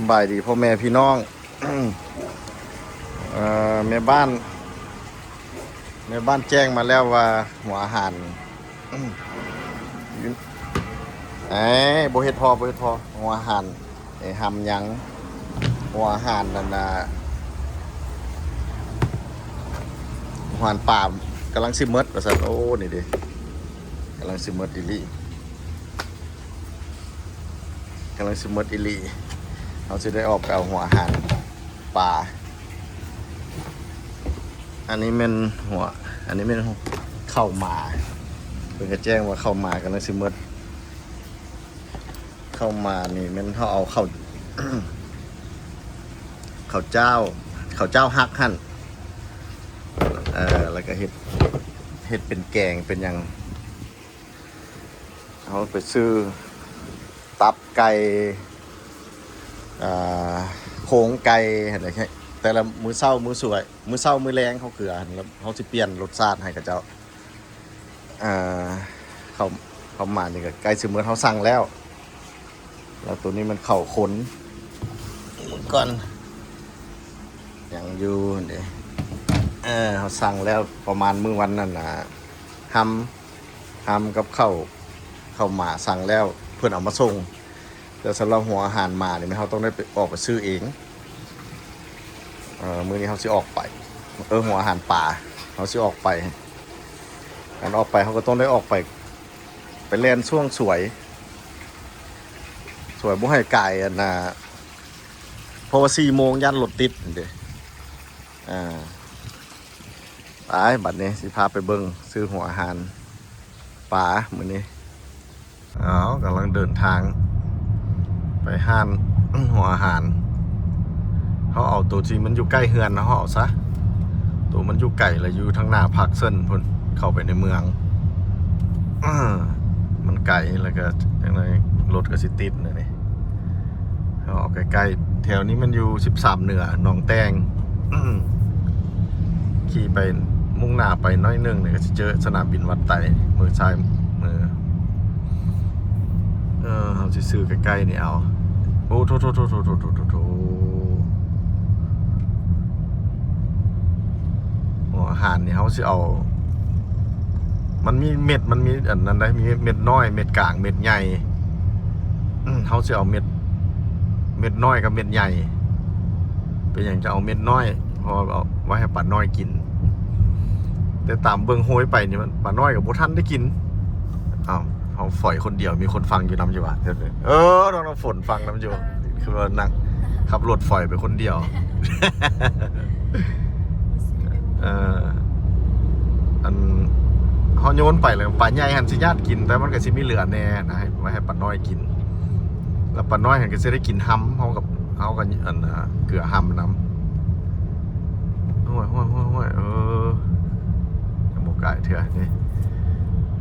ำบายดีพ่อแม่พี่น้อง แม่บ้านแจ้งมาแล้วว่าหัวอาหารไอ้บ่เฮ็ดพอหัวอาหารไอ้หำหยังหัวอาหารนั่นน่ะหัวอาหารป่ามกำลังสิหมดว่าซั่นโอ้นี่ดิกำลังสิหมดอีหลีเราจะได้ออกไปเอาหัวอาหารป่าอันนี้เป็นข้าวหมาเพิ่นก็แจ้งว่าข้าวหมากำลังสิหมดข้าวหมานี่มันเขาเอาข้าว ข้าวเจ้าฮักหั่นแล้วก็เฮ็ดเป็นแกงเป็นหยังเอาไปซื้อตับไก่โครงไก่อะไรแค่แต่ละมื้อเช้ามื้อแรงเขาเกลือแล้วเขาสิเปลี่ยนรสชาติให้กับเจ้าเขามานี่ก็ไก่สิมื้อเขาสั่งแล้วตัวนี้มันเข้าขนก่อนอย่างอยู่เด้เขาสั่งแล้วประมาณมื้อวันนั้นน่ะทำกับข้าวหมาสั่งแล้วเพื่อนเอามาส่งแต่สำหรับหัวอาหารมาเนี่ยเขาต้องได้ไปออกไปซื้อเองมื้อนี้เขาสิออกไปหัวอาหารป่าเขาสิออกไปการออกไปเขาก็ต้องได้ออกไปเล่นช่วงสวยบ่ให้ไก่เพราะว่า4 โมงยันรถติดเด้ไปบัดนี้สิพาไปเบิ่งซื้อหัวอาหารป่ามื้อนี้กำลังเดินทางไปห้านหัวอาหารเขาเอาตัวที่มันอยู่ใกล้เฮือนนะเขาเอาซะตัวมันอยู่ไกลแล้วอยู่ทางหน้าพักเส้นพุ่นเข้าไปในเมืองมันไกลแล้วก็อย่างไรรถก็สิติดเลยนี่เขาเอาใกล้ๆแถวนี้มันอยู่13 เหนือหนองแตงขี่ไปมุ่งหน้าไปน้อยนึงเนี่ยก็จะเจอสนามบินวัดไต่มือซ้ายมือเขาจะซื้อใกล้ๆนี่เอาโอ้โถอาหารนี่เขาจะเอามันมีเม็ดมันมีอันนั้นได้มีเม็ดน้อยเม็ดกลางเม็ดใหญ่เขาจะเอาเม็ดน้อยกับเม็ดใหญ่เป็นอย่างจะเอาเม็ดน้อยพอเอาไว้ให้ปลาน้อยกินแต่ตามเบิ้งโหยไปนี่มันปลาน้อยกับโบทันได้กินเขาฝอยคนเดียวมีคนฟังอยู่น้ำอยู่วะเราฝนฟังน้ำอยู่คือว่านักขับรถฝอยไปคนเดียวอันเขาโยนไปเลยปลาใหญ่หันสิญาติกินแต่มันก็สิมีเหลือแน่นะไว้ให้ปลาน้อยกินแล้วปลาน้อยหันก็จะได้กินห้ำเขากันเกลือห้ำน้ำห้วยหมกไก่เถอะนี่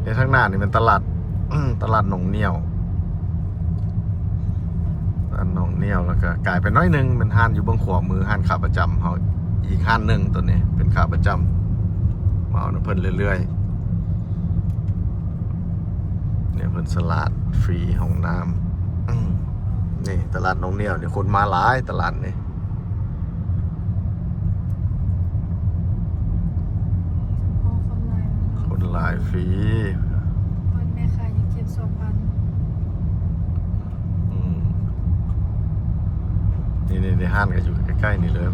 ในข้างหน้านี่เป็นตลาดหนองเหนียวแล้วก็กลายเป็นน้อยนึงเป็นห้านอยู่เบื้องขวามือห้านขาประจำเขาอีกห้านหนึ่งตัวนี้เป็นขาประจำมาเอาเพิ่นเรื่อยๆเนี่ยเพิ่นสลัดฟรีห้องน้ำนี่ตลาดหนองเหนียวเนี่ยคนมาหลายตลาดนี่คนหลายฟรีแม่ค่ะยังเก็บ2,000นี่ห้านก็อยู่ใกล้ๆนี่เลย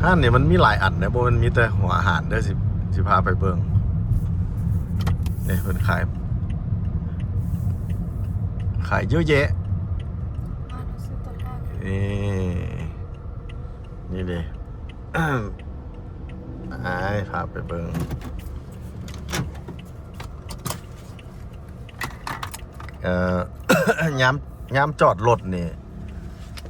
ห้านเนี่ยมันมีหลายอันนะโบมันมีแต่หัวอาหารได้สิพาไปเบิ่งเนี่ยเพิ่นขายเยอะแยะนี่เลย พาไปเบิ่งย้ำจอดรถนี่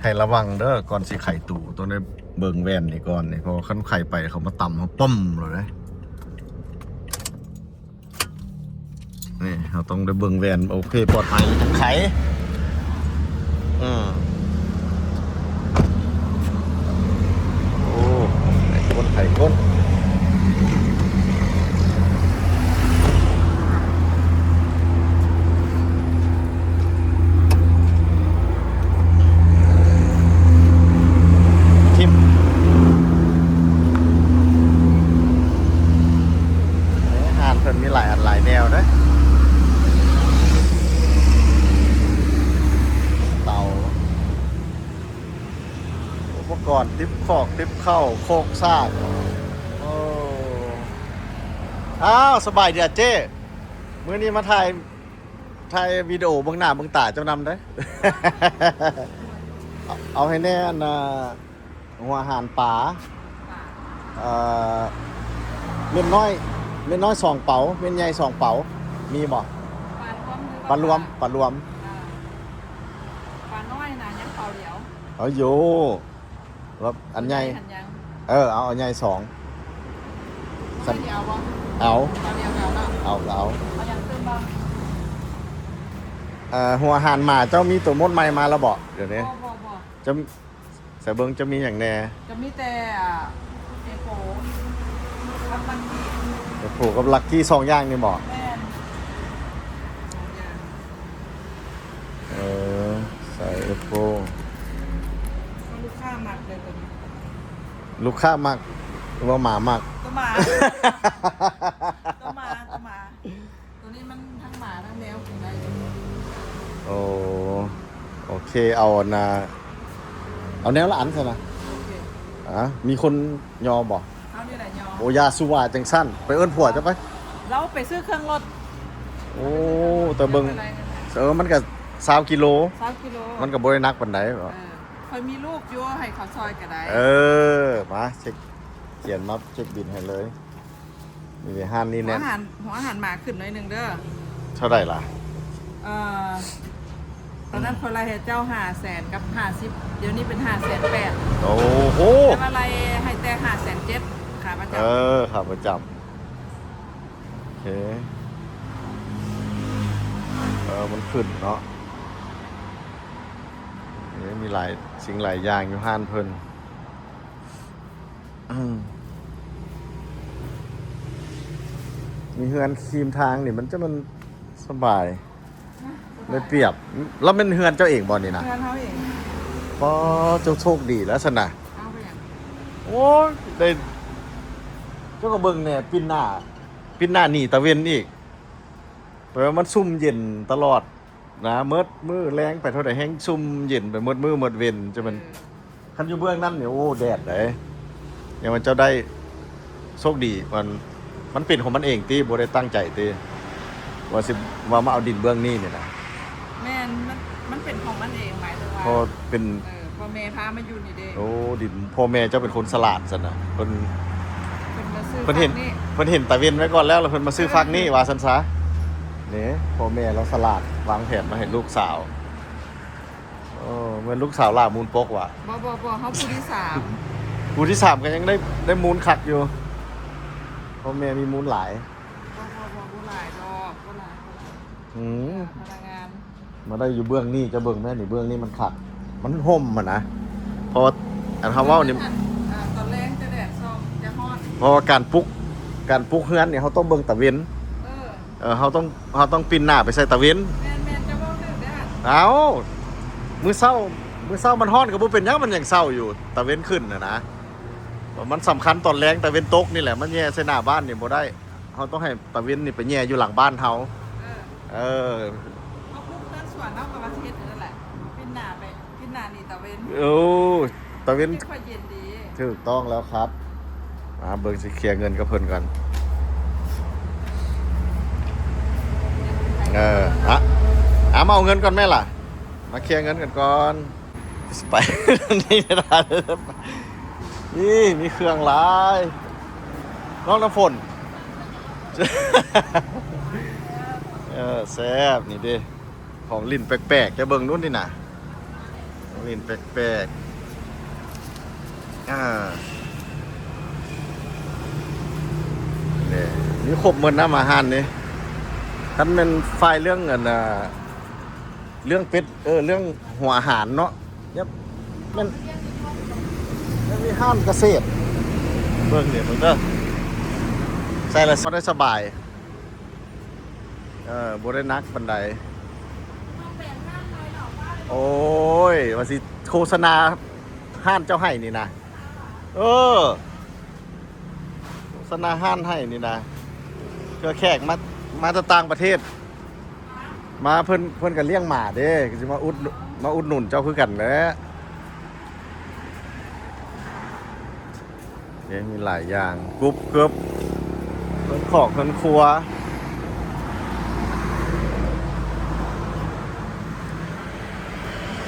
ให้ระวังเด้อก่อนสิไข่ตู่ต้องได้เบิ่งแว่นนี่ก่อนนี่เพราะขั้นไข่ไปเขามาต่ำเขาป้อมเลยนะนี่เราต้องได้เบิ่งแว่นโอเคปลอดภัยไข่โอ้ไข่ก้น ก่อนติ๊บขอกติ๊บเข้าโคกซากโอ้อ้าวสบายดีอ่ะเจ้มื้อนี้มาถ่ายวิดีโอเบื้องหน้าเบื้องตาเจ้านำได้ เอาให้แน่นะหัวอาหารป่าเอ่อเม็ดน้อยสองเป๋าเม็ดใหญ่สองเป๋ามีบ่ปลารวมปลาน้อยนะยังเปล่าเดียว เอาอยู่แล้วอันใหญ่ อันยัง เอาอันใหญ่สอง ไม่เดียวบ่ เอา ปลาเดียวเดียวเนาะ เอา เอายังขึ้นบ้าง หัวอาหารหมาเจ้ามีตัวมดใหม่มาแล้วบอกเดี๋ยวนี้ บ่ จะใส่เบิ้งจะมีอย่างแน่ จะมีแต่เอโฟทำมันดี จะผูกกับลักกี้สองอย่างนี่บอก แม่น ใส่เอฟโฟ ลูกค้ามักเลยตัวนี้ ลูกค้ามากหรือว่าหมามาก ตัวหมาตัวนี้มันทั้งหมาทั้งแมวกินได้ โอเคเอาแนวละอันใช่ไหม โอเค มีคนยอบอก เอานี่แหละยอ โอยาสุวาจังสั้นไปเอิ้นผัวจะไป เราไปซื้อเครื่องรถ โอ้แต่เบิ้งมันก็20 กิโล 3 กิโล มันก็บ่ได้นักปานใดบ่ คอยมีลูกอยู่ให้เขาซอยก็ได้ มาเช็คเขียนมาเช็คบินให้เลยมีห้านนี่ หัว แน่ อาหารหมาขึ้นหน่อยหนึงเด้อ เท่าไหร่ล่ะ ตอนนั้นคนไรเห็นเจ้า500,000กับ50เดี๋ยวนี้เป็น580,000 โอ้โห แต่อะไรให้แต่507,000ค่ะประจำ ครับประจำโอเคมันขึ้นเนาะนี่มีหลายสิ่งหลายอย่างอยู่ห้านเพิ่นมีเฮือนคีมทางนี่มันสบายไม่เปรียบแล้วเป็นเฮือนเจ้าเองบ่นี่นะ เพื่อนเขาเอง พอเจ้าโชคดีแล้วสนะ เอาไปอย่าง โอ้ยได้เจ้าก็เบิ่งเนี่ยปินหน้าหนีตะเวนอีกแปลว่ามันซุ่มเย็นตลอดนะมือแรงไปเท่าใดแห้งซุ่มเย็นไปมือเว้นจะมันคันอยู่เบื้องนั้นเนี่ยโอ้แดดเลยอย่างมันเจ้าได้โชคดีมันเป็นของมันเองตีบ่ได้ตั้งใจตีว่ามาเอาดินเบื้องนี้เนี่ยนะ แม่นมันเป็นของมันเองหมายถึงว่า พอเป็น พอเมย์พามาอยู่นี่เด้ โอ้ดินพ่อแม่เจ้าเป็นคนสลาดซะนะเพิ่น เป็นมาซื้อ เพิ่นเห็น นี่ เพิ่นเห็นตะเวนไว้ก่อนแล้วเพิ่นมาซื้อฟักนี่ว่าซั่นซะนี่พ่อแม่เราสลาดวางแผนมาให้ลูกสาวเหมือนลูกสาวล่ามูลปกว่ะ บ่เขาผู้ที่3 ผู้ที่3ก็ยังได้มูลคักอยู่พ่อแม่มีมูลหลาย บ่หลายดอกบ่หลาย พนักงาน มาได้อยู่เบื้องนี้จะเบิ่งแม่นี่เบื้องนี้มันคักมันห่มอ่ะนะเพราะว่าอันคำว่านี่ ตอนแรกจะแดดซอมจะฮ้อน เพราะว่าการปลุกเฮือนเนี่ยเขาต้องเบิ่งตะเวน เขาต้องปินหน้าไปใส่ตะเวน แม่นจะบ่นึกได้ เอามื้อเช้ามันฮ้อนก็บ่เป็นหยังมันยังเช้าอยู่ตะเวนขึ้นนะมันสำคัญตอนแรงตะเวนตกนี่แหละมันแย่ใส่หน้าบ้านนี่บ่ได้เขาต้องให้ตะเวนนี่ไปแย่อยู่หลังบ้านเขาเขาพูดเพื่อนสวนเอากับประเทศนั่นแหละพินหนานี่ตะเวน ตะเวน ไม่ค่อยเย็นดี ถูกต้องแล้วครับมาเบิ่งสิเคลียร์เงินกับเพิ่นกันมาเอาเงินก่อนแม่ล่ะมาเคลียร์เงินกันก่อนไปนี่นะนี่มีเครื่องหลายน้องน้ำฝนแซ่บนี่ดิของลิ้นแปลกๆจะเบิ่งนู้นนี่นะลิ้นแปลกๆนี่มีครบหมดนะมาหานนี่ท่านเป็นไฟล์เรื่องเงินเรื่องเป็ดเรื่องหัวอาหารเนาะยับมันมีห้ามเกษตรเบิ่งเนี่ยมึงเด้อใส่แล้วได้สบายบ่ได้นักบันไดโอ้ยว่าสิโฆษณาห้านเจ้าให้นี่นะโฆษณาห้านให้นี่นะเพื่อแขกมาจากต่างประเทศมาเพิ่นกันเลี้ยงหมาเด้สิมาอุดหนุนเจ้าคือกันแหละ มีหลายอย่างกรุ๊บกรึบเครื่องของเครื่องครัว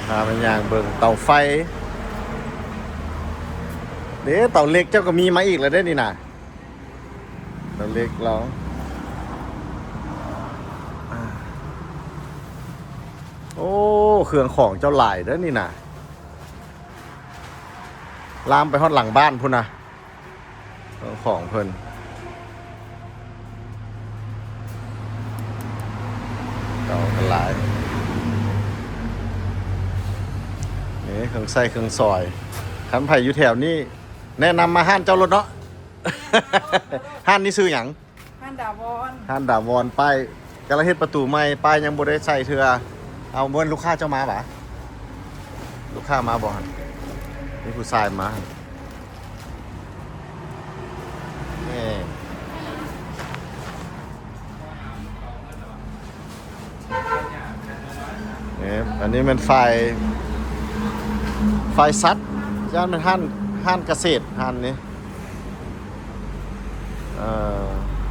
พาเป็นอย่างเบิ่งเตาไฟเด้เตาเล็กเจ้าก็มีมาอีกแล้วได้นี่นะเตาเล็กเราโอ้เครื่องของเจ้าหลายเด้อนี่นะลามไปฮอดหลังบ้านพุ่นนะเครื่องของเพิ่นเก่ากันหลายนี่เครื่องใส่เครื่องซอยคันไผ่อยู่แถวนี้แนะนำมาห้านเจ้ารถเนาะ ห้านนี้ซื้อหยัง ห้านดาวอน ห้านดาวอนป้ายกระเฮ็ดประตูใหม่ป้ายยังบ่ได้ใส่เทื่อเอาเบิ่นลูกค้าเจ้ามาบ่ะลูกค้ามาบ่หั่นนี่ผู้ชายมานี่นี่อันนี้เป็นไฟซัดย่านเป็นห้านเกษตรห้านนี้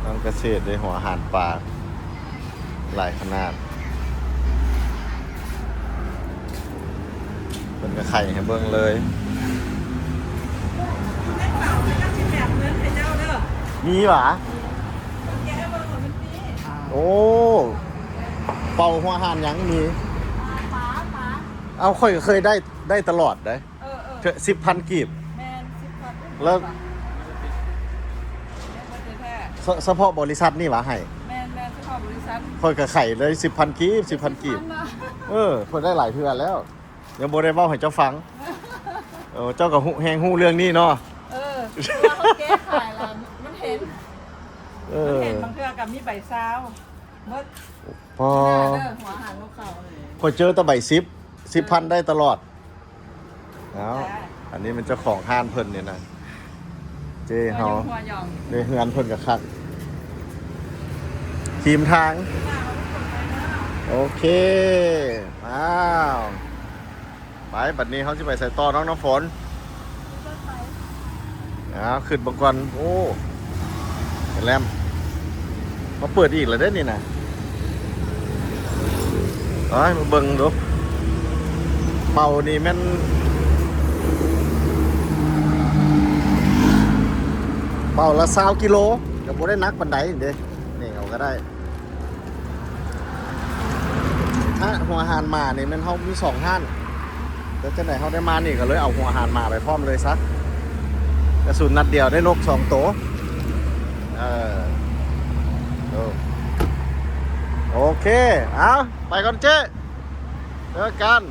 ห้านเกษตรในหัวอาหารปลาหลายขนาดเป็นกระไข่ให้เบิ่งเลย แม่เป่าไม่ต้องชิมแบบเนื้อไข่เจ้าเด้อ มีหวะ แกะเบอร์ของมันปี โอ้เป่าหัวอาหารหยังมี ป๋า เอาค่อยก็เคยได้ตลอดได้10,000 กีบ แมน10,000 แล้ว แม่นแท้ เฉพาะบริษัทนี่หวะให้ แมนเฉพาะบริษัท ค่อยก็ไข่เลย10,000 กีบ 10,000 กีบ เพิ่นได้หลายเทื่อแล้วยังบ่ได้เว้าให้เจ้าฟังเจ้าก็แฮงฮู้เรื่องนี้เนาะ ว่าเขาแก้ไขแล้วมันเห็นบางเทื่อกับมีใบซาวเมื่อ พอ เด้อหัวอาหารลูกเขาเลย ค่อยเจอแตะใบ10,000 ได้ตลอดเอาอันนี้เป็นเจ้าของห้านเพิ่นเนี่ยนะเจ้เฮา หัวหยอง ในเฮือนเพิ่นก็คักทีมทางโอเคอ้าวไปบัดนี้เขาสิไปใส่ต่อน้องน้ำฝนขึ้นบางก่อนโอ้เห็นแล้วมาเปิดอีกแล้วเด้นี่นะมาเบิ่งดูเป่านี่แม่นเป่าละ20 กิโลก็บ่ได้นักปานใดเด้นี่เอาก็ได้ถ้าหัวอาหารมานี่มันเฮามี2ห้านแล้วจังได๋เฮาได้มานี่ก็เลยเอาหัวอาหารมาไปพร้อมเลยซะกระสุนนัดเดียวได้นก2ตัวโอเคเอาไปก่อนเจ๊เจอกัน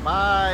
บาย